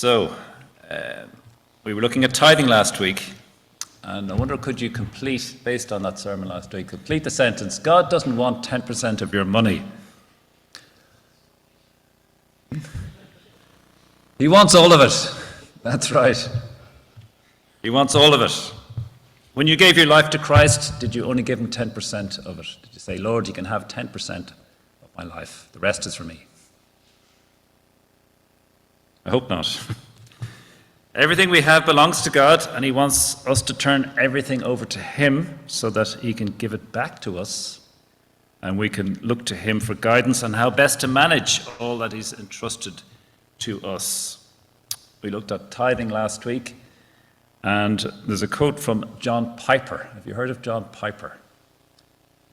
So, we were looking at tithing last week, and I wonder, could you complete, based on that sermon last week, complete the sentence, God doesn't want 10% of your money. He wants all of it. That's right. He wants all of it. When you gave your life to Christ, did you only give him 10% of it? Did you say, Lord, you can have 10% of my life. The rest is for me. I hope not. Everything we have belongs to God, and he wants us to turn everything over to him so that he can give it back to us, and we can look to him for guidance on how best to manage all that he's entrusted to us. We looked at tithing last week, and there's a quote from John Piper. Have you heard of John Piper?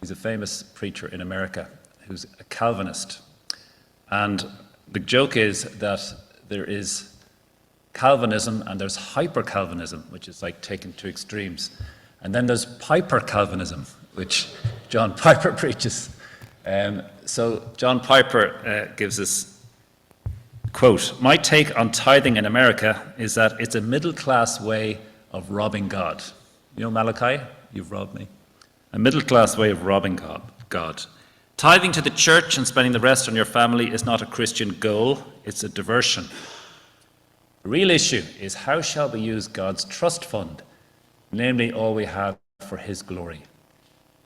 He's a famous preacher in America who's a Calvinist. And the joke is that there is Calvinism and there's hyper-Calvinism, which is like taken to extremes. And then there's Piper-Calvinism, which John Piper preaches. So John Piper gives this quote, "My take on tithing in America is that it's a middle-class way of robbing God." You know, Malachi, you've robbed me. A middle-class way of robbing God. Tithing to the church and spending the rest on your family is not a Christian goal, it's a diversion. The real issue is how shall we use God's trust fund, namely all we have for his glory.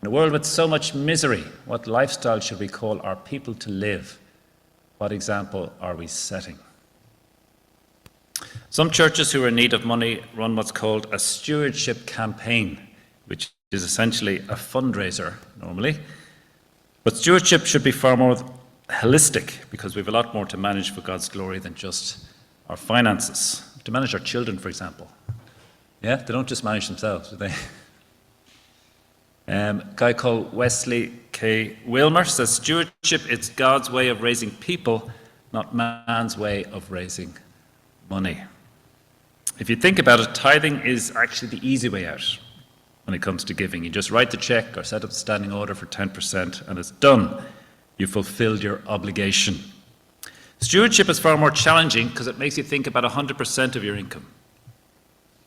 In a world with so much misery, what lifestyle should we call our people to live? What example are we setting? Some churches who are in need of money run what's called a stewardship campaign, which is essentially a fundraiser normally. But stewardship should be far more holistic, because we have a lot more to manage for God's glory than just our finances. To manage our children, for example. Yeah, they don't just manage themselves, do they? A guy called Wesley K. Wilmer says, stewardship is God's way of raising people, not man's way of raising money. If you think about it, tithing is actually the easy way out when it comes to giving. You just write the check or set up a standing order for 10% and it's done. You fulfilled your obligation. Stewardship is far more challenging because it makes you think about 100% of your income.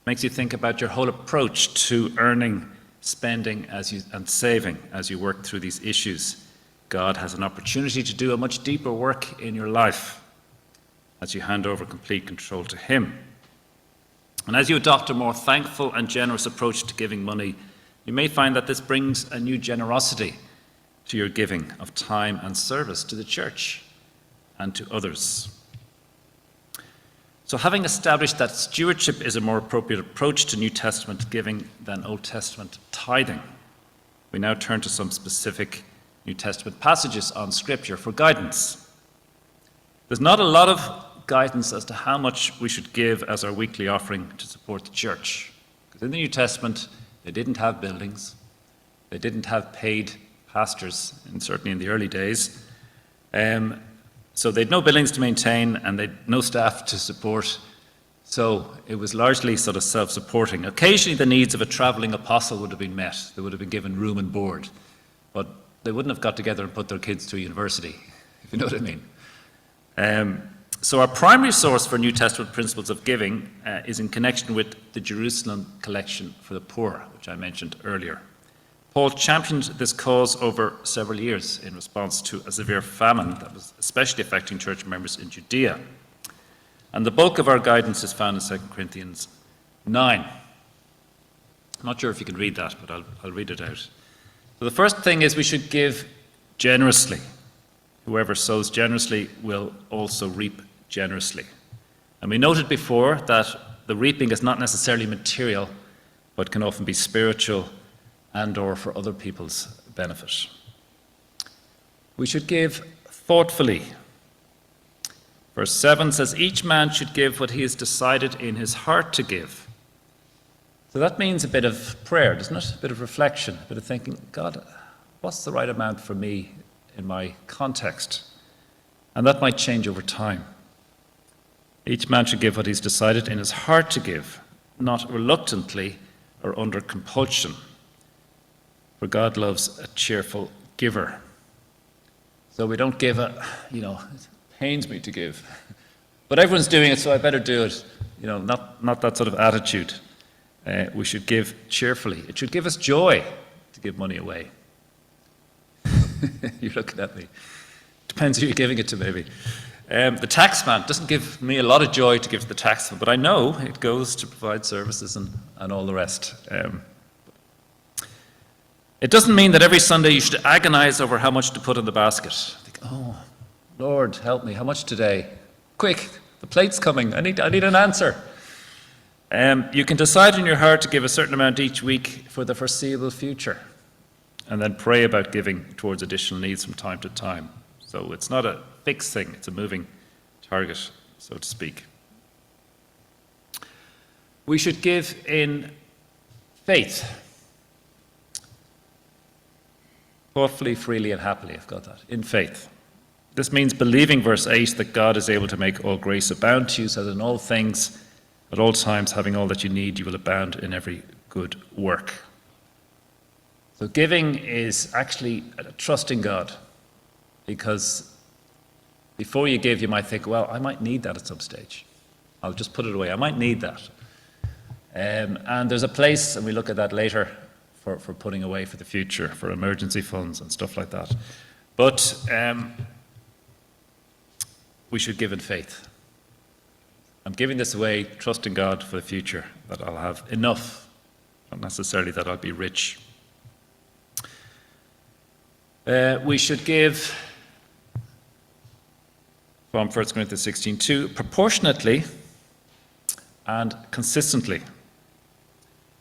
It makes you think about your whole approach to earning, spending and saving as you work through these issues. God has an opportunity to do a much deeper work in your life as you hand over complete control to him. And as you adopt a more thankful and generous approach to giving money, you may find that this brings a new generosity to your giving of time and service to the church and to others. So having established that stewardship is a more appropriate approach to New Testament giving than Old Testament tithing, we now turn to some specific New Testament passages on Scripture for guidance. There's not a lot of guidance as to how much we should give as our weekly offering to support the church. Because in the New Testament, they didn't have buildings, they didn't have paid pastors, and certainly in the early days. So they had no buildings to maintain and they had no staff to support. So it was largely sort of self-supporting. Occasionally the needs of a travelling apostle would have been met. They would have been given room and board. But they wouldn't have got together and put their kids through university, if you know what I mean. So our primary source for New Testament principles of giving is in connection with the Jerusalem collection for the poor, which I mentioned earlier. Paul championed this cause over several years in response to a severe famine that was especially affecting church members in Judea. And the bulk of our guidance is found in 2 Corinthians 9. I'm not sure if you can read that, but I'll read it out. So the first thing is we should give generously. Whoever sows generously will also reap generously. And we noted before that the reaping is not necessarily material, but can often be spiritual and or for other people's benefit. We should give thoughtfully. Verse 7 says, each man should give what he has decided in his heart to give. So that means a bit of prayer, doesn't it? A bit of reflection, a bit of thinking, God, what's the right amount for me in my context? And that might change over time. Each man should give what he's decided in his heart to give, not reluctantly or under compulsion. For God loves a cheerful giver. So we don't give it pains me to give. But everyone's doing it, so I better do it. Not that sort of attitude. We should give cheerfully. It should give us joy to give money away. You're looking at me. Depends who you're giving it to, maybe. The taxman doesn't give me a lot of joy to give to the taxman, but I know it goes to provide services and all the rest. It doesn't mean that every Sunday you should agonize over how much to put in the basket. Think, oh, Lord, help me. How much today? Quick, the plate's coming. I need an answer. You can decide in your heart to give a certain amount each week for the foreseeable future, and then pray about giving towards additional needs from time to time. So it's not a fixed thing, it's a moving target, so to speak. We should give in faith. Thoughtfully, freely, and happily, I've got that. In faith. This means believing, verse 8, that God is able to make all grace abound to you, so that in all things, at all times, having all that you need, you will abound in every good work. So giving is actually trusting God, because before you give, you might think, well, I might need that at some stage. I'll just put it away. I might need that. And there's a place, and we look at that later, for putting away for the future, for emergency funds and stuff like that. But we should give in faith. I'm giving this away, trusting God for the future, that I'll have enough, not necessarily that I'll be rich. We should give, from 1 Corinthians 16:2, proportionately and consistently.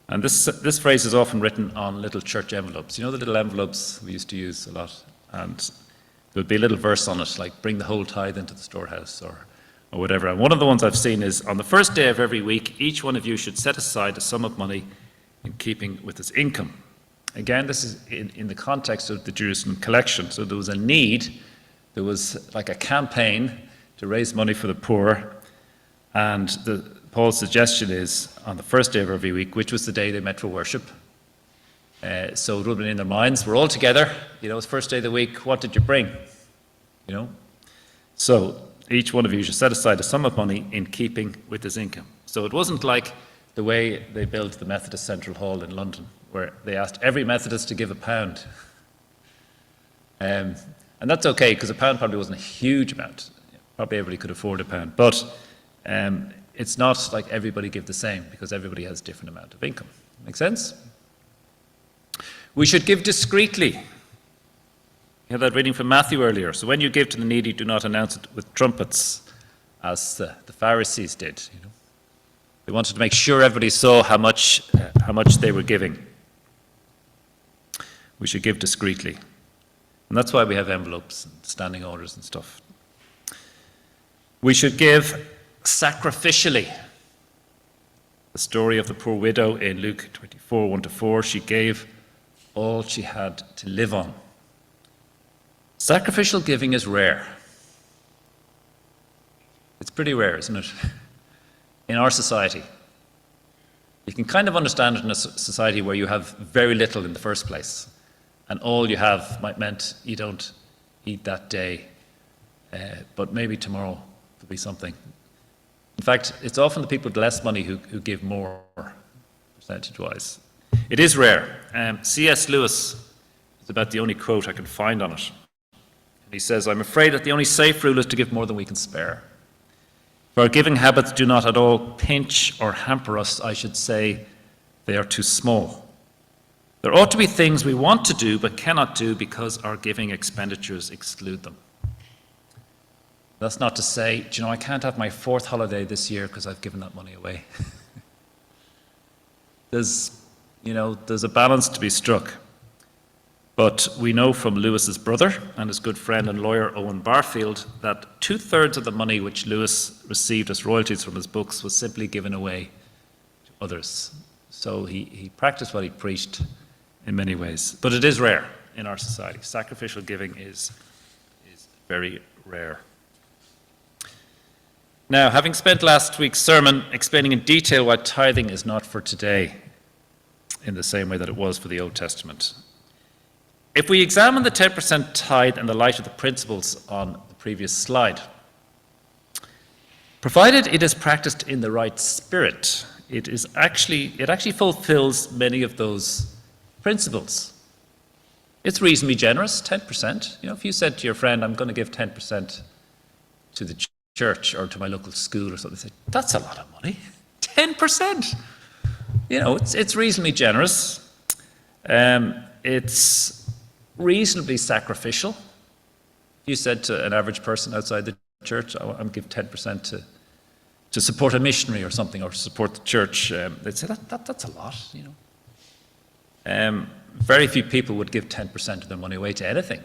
And this phrase is often written on little church envelopes. You know the little envelopes we used to use a lot? And there would be a little verse on it, like, bring the whole tithe into the storehouse, or whatever. And one of the ones I've seen is, on the first day of every week, each one of you should set aside a sum of money in keeping with his income. Again, this is in the context of the Jerusalem collection. So there was a need, there was like a campaign to raise money for the poor, and Paul's suggestion is on the first day of every week, which was the day they met for worship. So it would have been in their minds, we're all together, it's first day of the week, what did you bring? So each one of you should set aside a sum of money in keeping with his income. So it wasn't like the way they built the Methodist Central Hall in London, where they asked every Methodist to give £1. And that's okay, because £1 probably wasn't a huge amount. Probably everybody could afford £1. But it's not like everybody give the same, because everybody has a different amount of income. Make sense? We should give discreetly. You had that reading from Matthew earlier. So when you give to the needy, do not announce it with trumpets, as the Pharisees did. They wanted to make sure everybody saw how much they were giving. We should give discreetly. And that's why we have envelopes and standing orders and stuff. We should give sacrificially. The story of the poor widow in Luke 24, 1-4, she gave all she had to live on. Sacrificial giving is rare. It's pretty rare, isn't it? In our society. You can kind of understand it in a society where you have very little in the first place, and all you have might meant you don't eat that day, but maybe tomorrow there'll be something. In fact, it's often the people with less money who give more, percentage-wise. It is rare. C.S. Lewis is about the only quote I can find on it. He says, I'm afraid that the only safe rule is to give more than we can spare. If our giving habits do not at all pinch or hamper us, I should say they are too small. There ought to be things we want to do but cannot do because our giving expenditures exclude them. That's not to say, I can't have my 4th holiday this year because I've given that money away. There's a balance to be struck. But we know from Lewis's brother and his good friend and lawyer Owen Barfield that 2/3 of the money which Lewis received as royalties from his books was simply given away to others. So he practiced what he preached in many ways. But it is rare in our society. Sacrificial giving is very rare. Now, having spent last week's sermon explaining in detail why tithing is not for today, in the same way that it was for the Old Testament, if we examine the 10% tithe in the light of the principles on the previous slide, provided it is practiced in the right spirit. It actually fulfills many of those principles. It's reasonably generous, 10%. If you said to your friend, I'm going to give 10% to the church or to my local school or something, they say, that's a lot of money. 10%. It's reasonably generous. It's reasonably sacrificial. If you said to an average person outside the church, I'm going to give 10% to support a missionary or something, or support the church, they'd say, that's a lot, Very few people would give 10% of their money away to anything.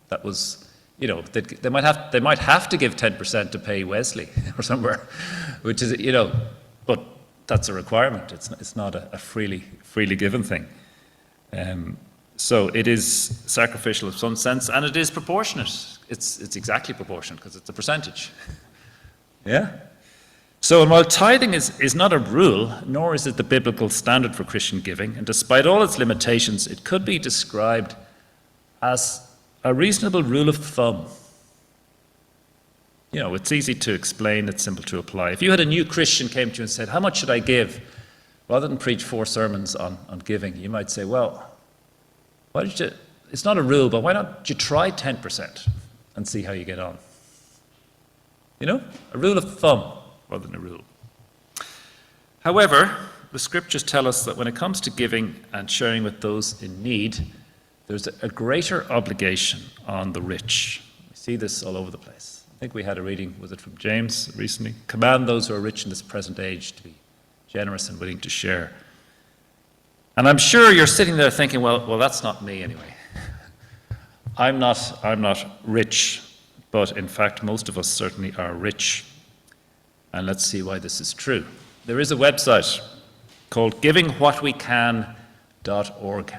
That was, they might have to give 10% to pay Wesley or somewhere, which is, but that's a requirement. It's not a freely given thing. So it is sacrificial in some sense, and it is proportionate. It's exactly proportionate because it's a percentage. Yeah? So, and while tithing is not a rule, nor is it the biblical standard for Christian giving, and despite all its limitations, it could be described as a reasonable rule of thumb. It's easy to explain, it's simple to apply. If you had a new Christian came to you and said, how much should I give? Rather than preach 4 sermons on giving, you might say, well, it's not a rule, but why not you try 10% and see how you get on? A rule of thumb rather than a rule. However, the scriptures tell us that when it comes to giving and sharing with those in need, there's a greater obligation on the rich. We see this all over the place. I think we had a reading, was it from James recently? Command those who are rich in this present age to be generous and willing to share. And I'm sure you're sitting there thinking, well, that's not me anyway. I'm not rich, but in fact, most of us certainly are rich. And let's see why this is true. There is a website called givingwhatwecan.org.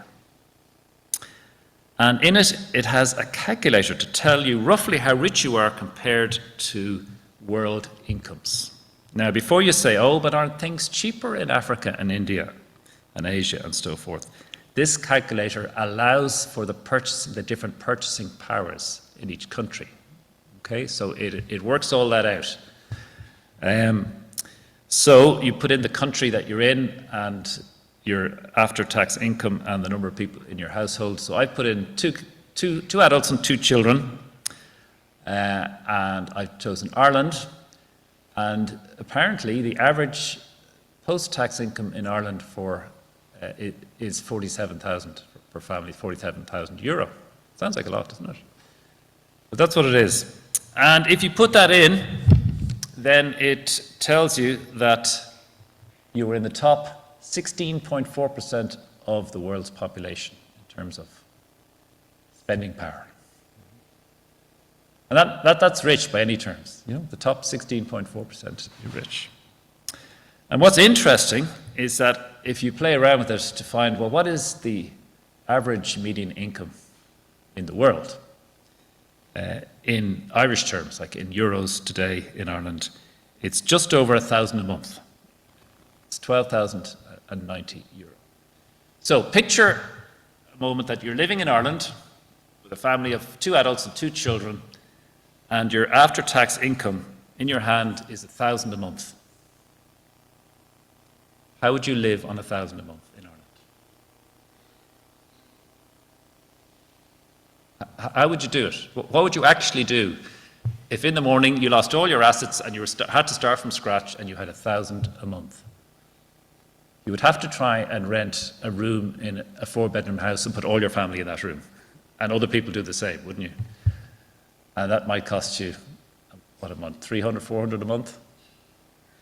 And in it, it has a calculator to tell you roughly how rich you are compared to world incomes. Now, before you say, oh, but aren't things cheaper in Africa and India and Asia and so forth? This calculator allows for the different purchasing powers in each country. Okay, so it works all that out. So you put in the country that you're in and your after-tax income and the number of people in your household. So I put in two adults and 2 children, and I've chosen Ireland. And apparently the average post-tax income in Ireland is 47,000 per family, 47,000 euro. Sounds like a lot, doesn't it? But that's what it is. And if you put that in, then it tells you that you were in the top 16.4% of the world's population in terms of spending power. And that's rich by any terms. The top 16.4% is rich. And what's interesting is that if you play around with it to find, well, what is the average median income in the world? In Irish terms, like in euros today in Ireland, it's just over 1,000 a month. It's 12,090 euro. So picture a moment that you're living in Ireland with a family of 2 adults and 2 children, and your after-tax income in your hand is 1,000 a month. How would you live on 1,000 a month in Ireland? How would you do it? What would you actually do if in the morning you lost all your assets and you had to start from scratch and you had 1,000 a month? You would have to try and rent a room in a 4-bedroom house and put all your family in that room. And other people do the same, wouldn't you? And that might cost you, what a month, 300, 400 a month?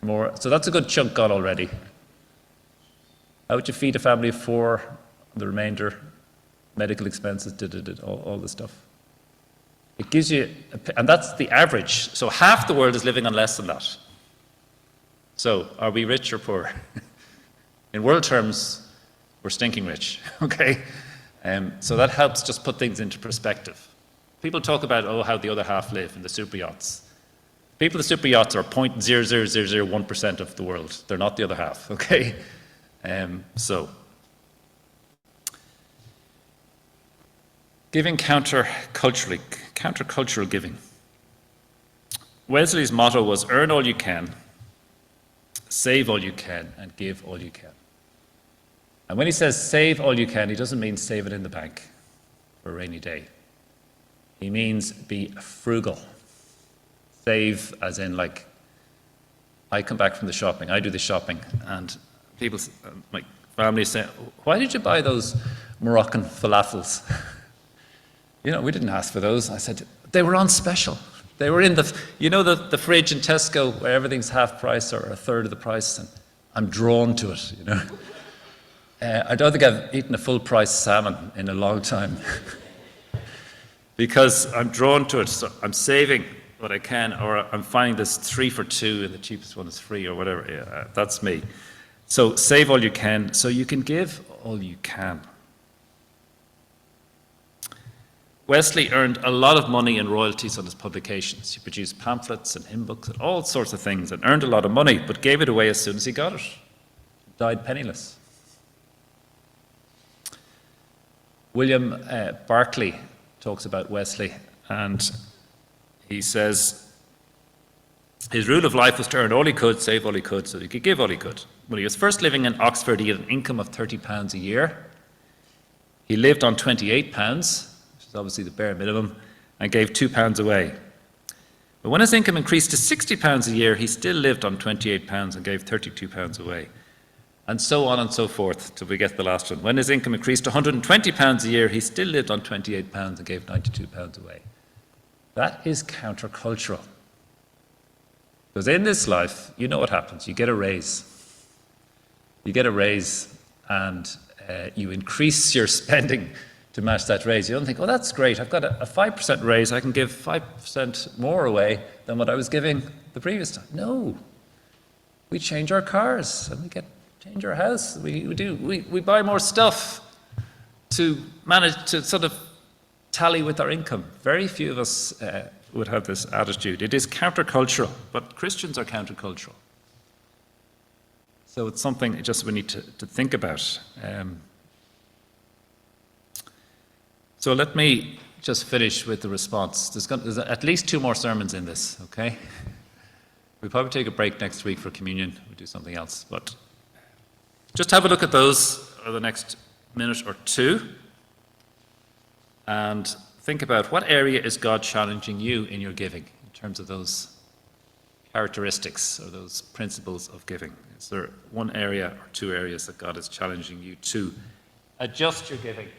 More. So that's a good chunk gone already. How would you feed a family of 4, the remainder, medical expenses, all this stuff? It gives you, and that's the average. So half the world is living on less than that. So are we rich or poor? In world terms, we're stinking rich, okay? So that helps just put things into perspective. People talk about, how the other half live in the super yachts. People in the super yachts are 0.00001% of the world. They're not the other half, okay? So, giving countercultural giving. Wesley's motto was earn all you can, save all you can, and give all you can. And when he says save all you can, he doesn't mean save it in the bank for a rainy day. He means be frugal. Save as in, like, I come back from the shopping, I do the shopping, and people, my family say, why did you buy those Moroccan falafels? We didn't ask for those. I said, they were on special. They were in the fridge in Tesco where everything's half price or a third of the price, and I'm drawn to it, I don't think I've eaten a full price salmon in a long time because I'm drawn to it. So I'm saving what I can, or I'm finding this 3 for 2 and the cheapest one is free or whatever. Yeah, that's me. So save all you can so you can give all you can. Wesley earned a lot of money in royalties on his publications. He produced pamphlets and hymn books and all sorts of things and earned a lot of money, but gave it away as soon as he got it. Died penniless. William Barclay talks about Wesley, and he says his rule of life was to earn all he could, save all he could, so he could give all he could. When he was first living in Oxford, he had an income of £30 a year. He lived on £28, which is obviously the bare minimum, and gave £2 away. But when his income increased to £60 a year, he still lived on £28 and gave £32 away. And so on and so forth, till we get to the last one. When his income increased to £120 a year, he still lived on £28 and gave £92 away. That is countercultural. Because in this life, you know what happens. You get a raise. You get a raise and you increase your spending to match that raise. You don't think, oh, that's great. I've got a 5% raise. I can give 5% more away than what I was giving the previous time. No. We change our cars and we change our house. We buy more stuff to manage to sort of tally with our income. Very few of us would have this attitude. It is countercultural, but Christians are countercultural. So it's something just we need to think about. So let me just finish with the response. There's at least 2 more sermons in this, okay? We'll probably take a break next week for communion. We'll do something else. But just have a look at those for the next minute or 2 and think about what area is God challenging you in your giving in terms of those characteristics or those principles of giving. Is there one area or 2 areas that God is challenging you to adjust your giving?